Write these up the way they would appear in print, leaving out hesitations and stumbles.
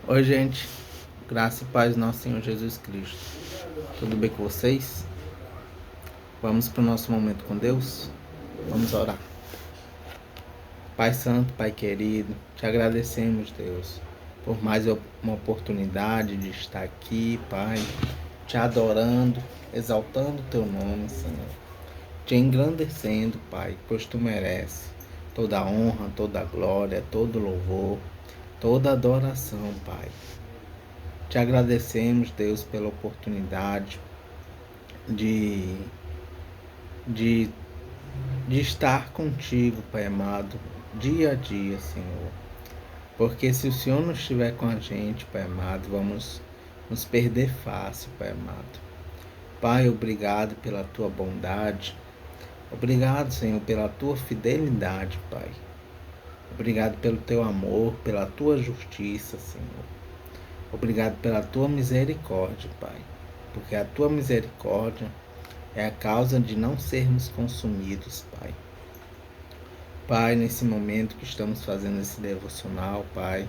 Oi, gente. Graça e paz do nosso Senhor Jesus Cristo. Tudo bem com vocês? Vamos para o nosso momento com Deus? Vamos orar. Pai Santo, Pai querido, te agradecemos, Deus, por mais uma oportunidade de estar aqui, Pai, te adorando, exaltando o teu nome, Senhor. Te engrandecendo, Pai, pois tu mereces toda a honra, toda a glória, todo o louvor, toda a adoração, Pai. Te agradecemos, Deus, pela oportunidade de, de, de estar contigo, Pai amado, dia a dia, Senhor. Porque se o Senhor não estiver com a gente, Pai amado, vamos nos perder fácil, Pai amado. Pai, obrigado pela tua bondade. Obrigado, Senhor, pela tua fidelidade, Pai. Obrigado pelo teu amor, pela tua justiça, Senhor. Obrigado pela tua misericórdia, Pai. Porque a tua misericórdia é a causa de não sermos consumidos, Pai. Pai, nesse momento que estamos fazendo esse devocional, Pai,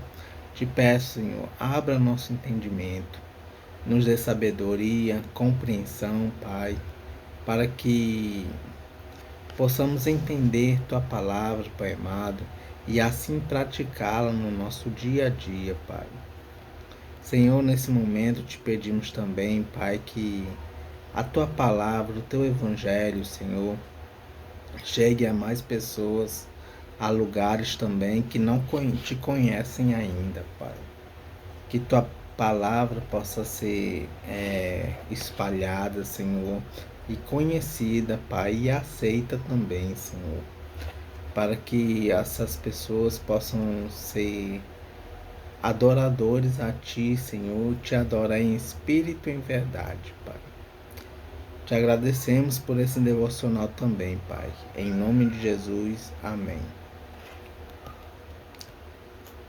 te peço, Senhor, abra nosso entendimento, nos dê sabedoria, compreensão, Pai, para que possamos entender tua palavra, Pai amado, e assim praticá-la no nosso dia a dia, Pai. Senhor, nesse momento te pedimos também, Pai, que a tua palavra, o teu evangelho, Senhor, chegue a mais pessoas, a lugares também que não te conhecem ainda, Pai. Que tua palavra possa ser espalhada, Senhor, e conhecida, Pai, e aceita também, Senhor, para que essas pessoas possam ser adoradores a Ti, Senhor, te adorar em espírito e em verdade, Pai. Te agradecemos por esse devocional também, Pai. Em nome de Jesus, amém.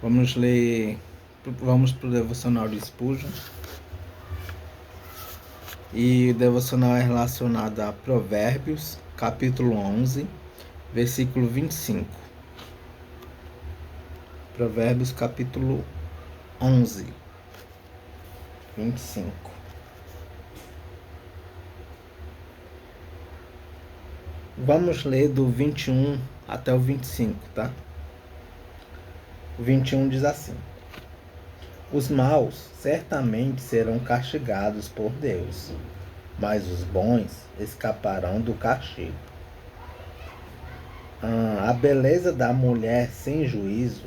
Vamos para o devocional de Spurgeon. E o devocional é relacionado a Provérbios, capítulo 11, versículo 25. Provérbios, capítulo 11, 25. Vamos ler do 21 até o 25, tá? O 21 diz assim: os maus certamente serão castigados por Deus, mas os bons escaparão do castigo. A beleza da mulher sem juízo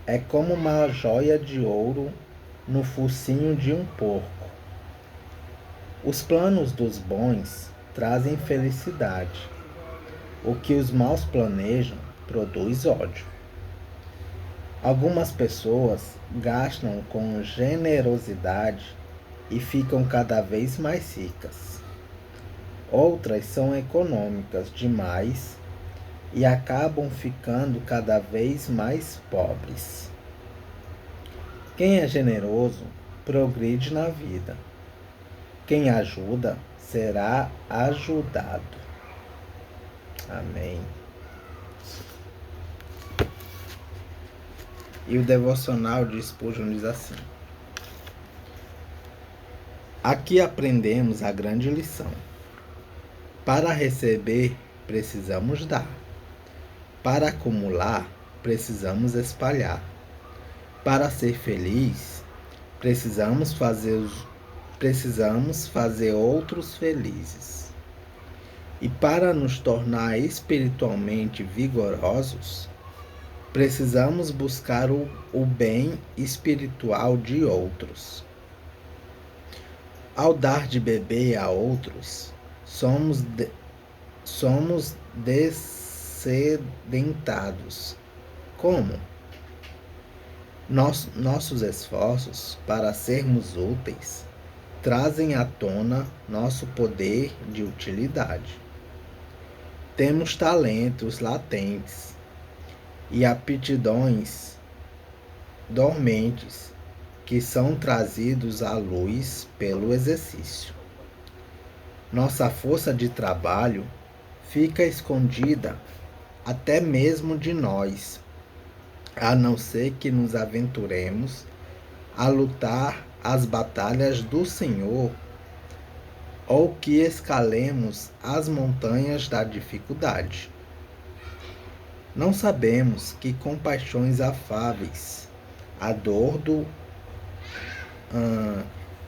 é como uma joia de ouro no focinho de um porco. Os planos dos bons trazem felicidade. O que os maus planejam produz ódio. Algumas pessoas gastam com generosidade e ficam cada vez mais ricas. Outras são econômicas demais e acabam ficando cada vez mais pobres. Quem é generoso progride na vida. Quem ajuda será ajudado. Amém. E o devocional de Spurgeon diz assim: aqui aprendemos a grande lição. Para receber, precisamos dar. Para acumular, precisamos espalhar. Para ser feliz, precisamos fazer outros felizes. E para nos tornar espiritualmente vigorosos, precisamos buscar o bem espiritual de outros. Ao dar de beber a outros, somos descedentados. Como? Nossos esforços para sermos úteis trazem à tona nosso poder de utilidade. Temos talentos latentes e aptidões dormentes que são trazidos à luz pelo exercício. Nossa força de trabalho fica escondida até mesmo de nós, a não ser que nos aventuremos a lutar as batalhas do Senhor, ou que escalemos as montanhas da dificuldade. Não sabemos que compaixões afáveis a dor do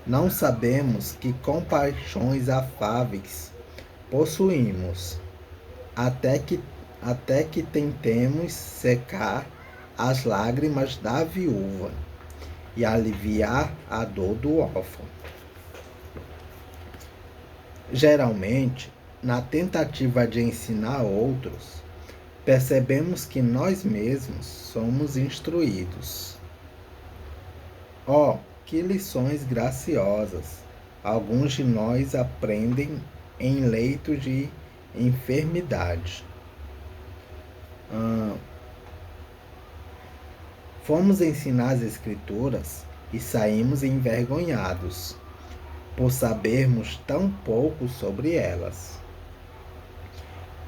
não sabemos que compaixões afáveis possuímos, até que tentemos secar as lágrimas da viúva e aliviar a dor do órfão. Geralmente, na tentativa de ensinar outros, percebemos que nós mesmos somos instruídos. Que lições graciosas alguns de nós aprendem em leitos de enfermidade. Fomos ensinar as Escrituras e saímos envergonhados por sabermos tão pouco sobre elas.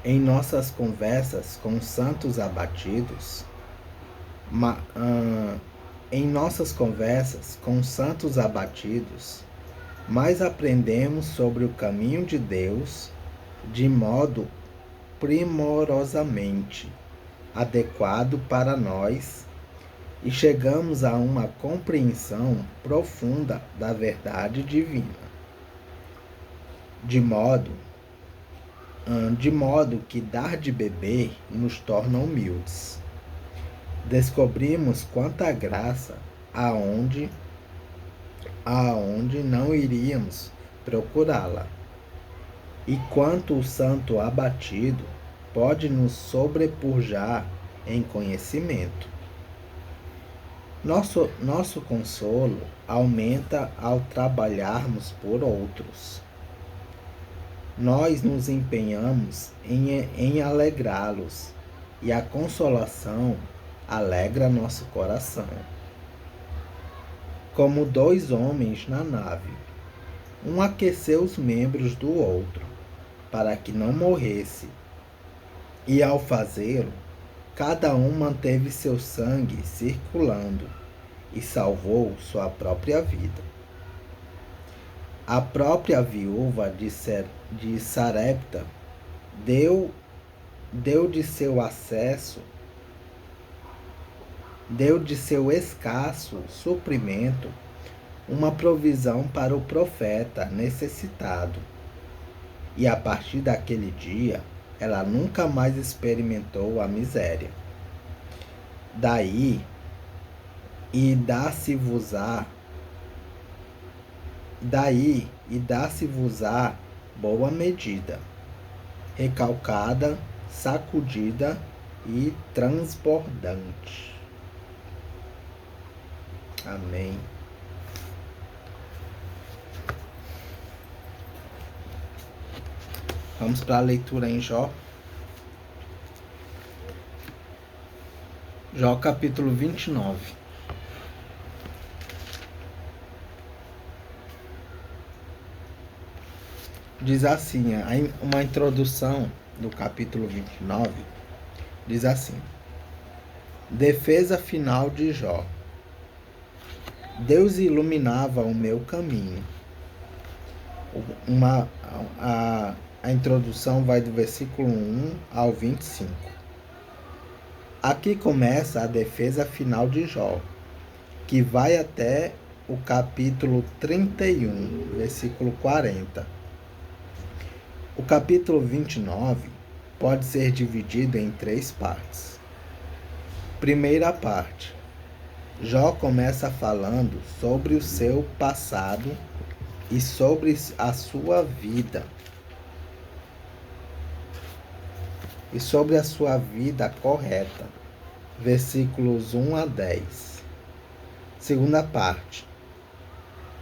Em nossas conversas com santos abatidos, mais aprendemos sobre o caminho de Deus de modo primorosamente adequado para nós e chegamos a uma compreensão profunda da verdade divina, de modo que dar de beber nos torna humildes. Descobrimos quanta graça aonde não iríamos procurá-la, e quanto o santo abatido pode nos sobrepujar em conhecimento. Nosso consolo aumenta ao trabalharmos por outros. Nós nos empenhamos em alegrá-los, e a consolação alegra nosso coração. Como dois homens na nave, um aqueceu os membros do outro, para que não morresse, e ao fazê-lo, cada um manteve seu sangue circulando e salvou sua própria vida. A própria viúva de Sarepta deu de seu escasso suprimento uma provisão para o profeta necessitado. E a partir daquele dia, ela nunca mais experimentou a miséria. Daí dá-se-vos-á boa medida, recalcada, sacudida e transbordante. Amém. Vamos para a leitura em Jó. Jó capítulo 29. Diz assim, uma introdução do capítulo 29, diz assim: defesa final de Jó. Deus iluminava o meu caminho. A introdução vai do versículo 1 ao 25. Aqui começa a defesa final de Jó, que vai até o capítulo 31, versículo 40. O capítulo 29 pode ser dividido em 3 partes. Primeira parte. Jó começa falando sobre o seu passado e sobre a sua vida. E sobre a sua vida correta. Versículos 1 a 10. Segunda parte.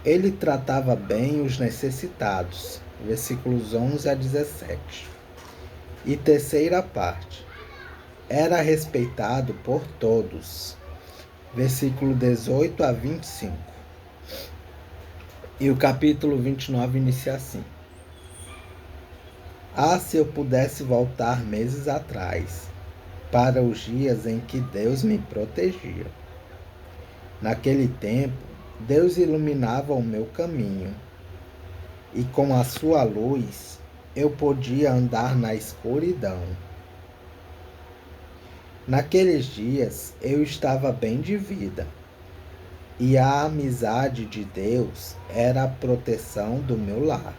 Ele tratava bem os necessitados. Versículos 11 a 17. E terceira parte. Era respeitado por todos. Versículo 18 a 25. E o capítulo 29 inicia assim: se eu pudesse voltar meses atrás, para os dias em que Deus me protegia. Naquele tempo, Deus iluminava o meu caminho, e com a sua luz eu podia andar na escuridão. Naqueles dias eu estava bem de vida, e a amizade de Deus era a proteção do meu lar.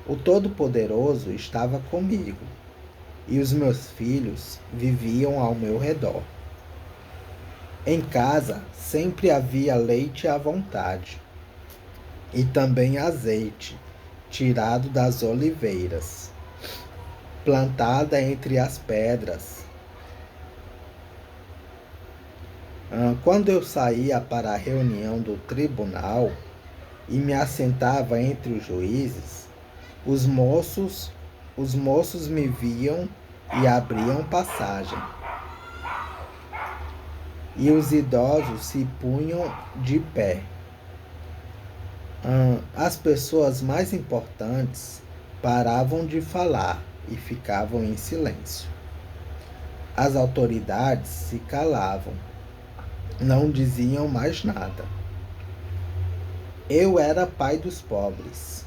O Todo-Poderoso estava comigo, e os meus filhos viviam ao meu redor. Em casa sempre havia leite à vontade, e também azeite, tirado das oliveiras, plantada entre as pedras. Quando eu saía para a reunião do tribunal e me assentava entre os juízes, os moços me viam e abriam passagem. E os idosos se punham de pé. As pessoas mais importantes paravam de falar e ficavam em silêncio. As autoridades se calavam, não diziam mais nada. Eu era pai dos pobres.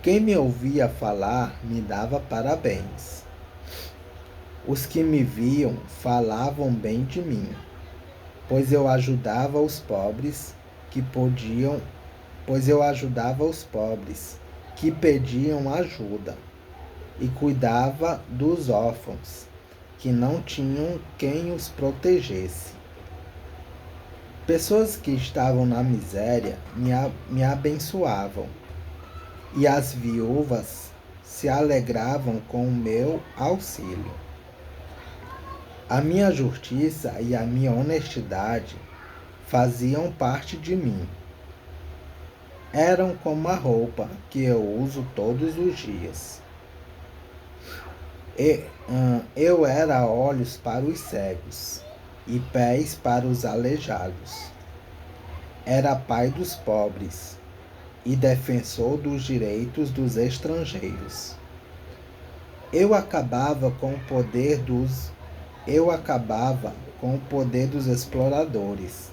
Quem me ouvia falar me dava parabéns. Os que me viam falavam bem de mim, pois eu ajudava os pobres que pediam ajuda, e cuidava dos órfãos que não tinham quem os protegesse. Pessoas que estavam na miséria me abençoavam, e as viúvas se alegravam com o meu auxílio. A minha justiça e a minha honestidade faziam parte de mim. Eram como a roupa que eu uso todos os dias. Eu era olhos para os cegos e pés para os aleijados. Era pai dos pobres e defensor dos direitos dos estrangeiros. Eu acabava com o poder dos exploradores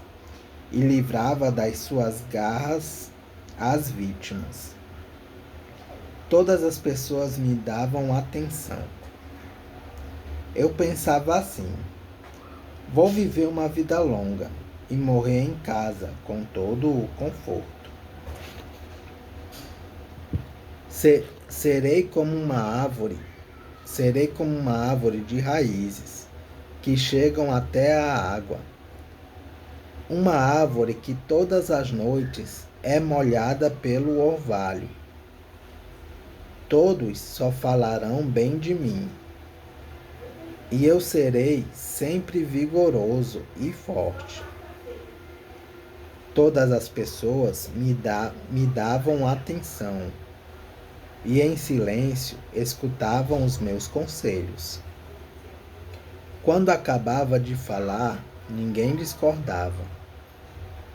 e livrava das suas garras as vítimas. Todas as pessoas me davam atenção. Eu pensava assim: vou viver uma vida longa e morrer em casa com todo o conforto. Serei como uma árvore de raízes que chegam até a água. Uma árvore que todas as noites é molhada pelo orvalho. Todos só falarão bem de mim, e eu serei sempre vigoroso e forte. Todas as pessoas me davam atenção e em silêncio escutavam os meus conselhos. Quando acabava de falar, ninguém discordava.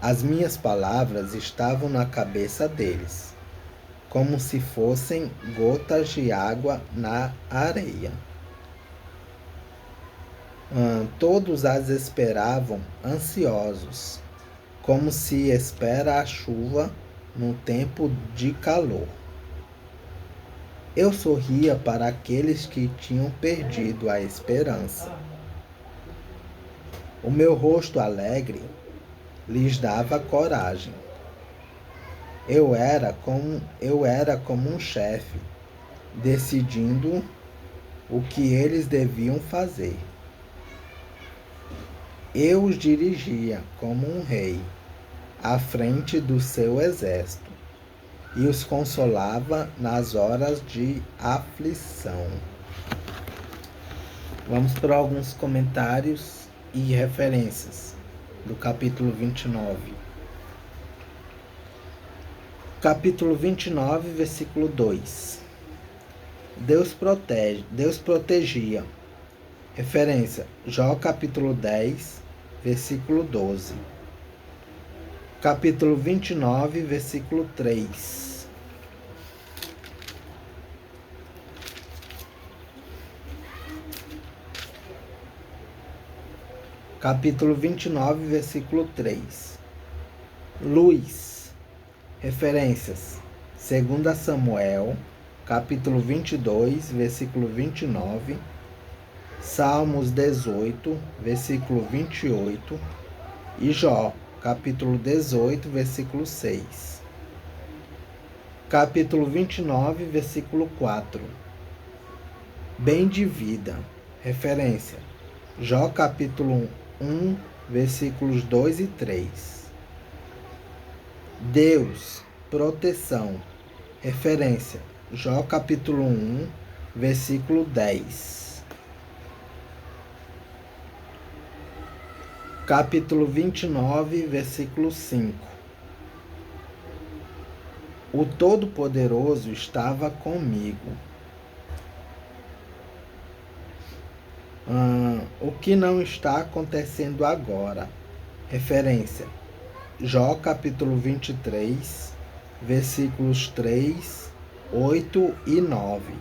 As minhas palavras estavam na cabeça deles, como se fossem gotas de água na areia. Todos as esperavam ansiosos, como se espera a chuva no tempo de calor. Eu sorria para aqueles que tinham perdido a esperança. O meu rosto alegre lhes dava coragem. Eu era como um chefe, decidindo o que eles deviam fazer. Eu os dirigia como um rei, à frente do seu exército, e os consolava nas horas de aflição. Vamos para alguns comentários e referências do capítulo 29. Capítulo 29, versículo 2. Deus protegia. Referência: Jó capítulo 10, versículo 12. Capítulo 29, versículo 3. Capítulo 29, versículo 3. Luz. Referências: 2 Samuel, capítulo 22, versículo 29, Salmos 18, versículo 28 e Jó, capítulo 18, versículo 6. Capítulo 29, versículo 4. Bem de vida. Referência: Jó, capítulo 1, versículos 2 e 3. Deus, proteção. Referência: Jó, capítulo 1, versículo 10. Capítulo 29, versículo 5. O Todo-Poderoso estava comigo. O que não está acontecendo agora? Referência: Jó, capítulo 23, versículos 3, 8 e 9.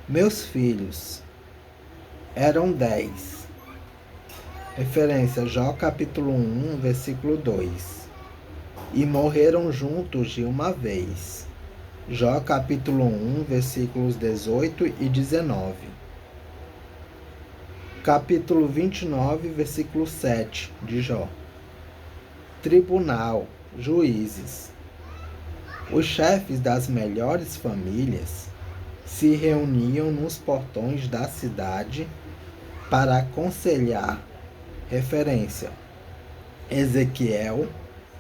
Meus filhos eram 10. Referência: Jó, capítulo 1, versículo 2. E morreram juntos de uma vez. Jó, capítulo 1, versículos 18 e 19. Capítulo 29, versículo 7 de Jó. Tribunal, juízes. Os chefes das melhores famílias se reuniam nos portões da cidade para aconselhar. Referência: Ezequiel,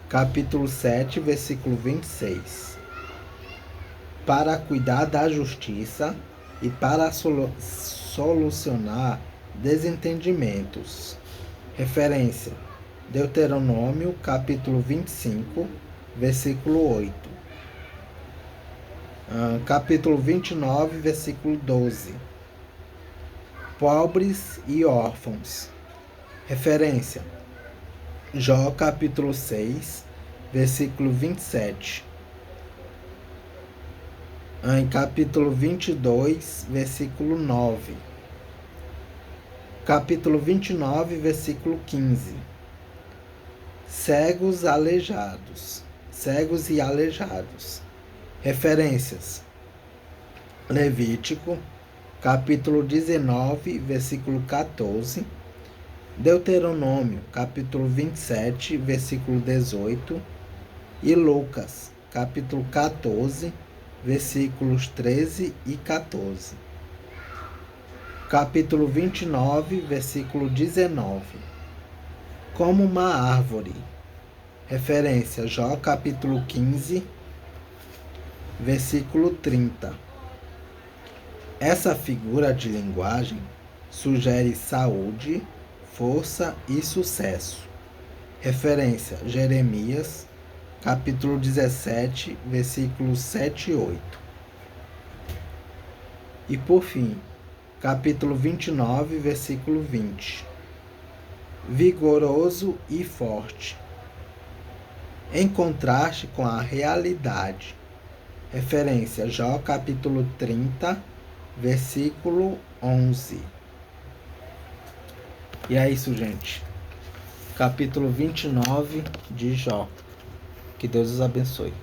capítulo 7, versículo 26. Para cuidar da justiça e para solucionar desentendimentos. Referência: Deuteronômio, capítulo 25, versículo 8. Capítulo 29, versículo 12. Pobres e órfãos. Referência: Jó, capítulo 6, versículo 27. Em capítulo 22, versículo 9. Capítulo 29, versículo 15. Cegos e aleijados. Referências: Levítico, capítulo 19, versículo 14. Deuteronômio, capítulo 27, versículo 18. E Lucas, capítulo 14, versículos 13 e 14. Capítulo 29, versículo 19. Como uma árvore. Referência: Jó, capítulo 15, versículo 30. Essa figura de linguagem sugere saúde, força e sucesso. Referência: Jeremias, capítulo 17, versículos 7 e 8. E por fim, capítulo 29, versículo 20. Vigoroso e forte. Em contraste com a realidade. Referência: Jó, capítulo 30, versículo 11. E é isso, gente. Capítulo 29 de Jó. Que Deus os abençoe.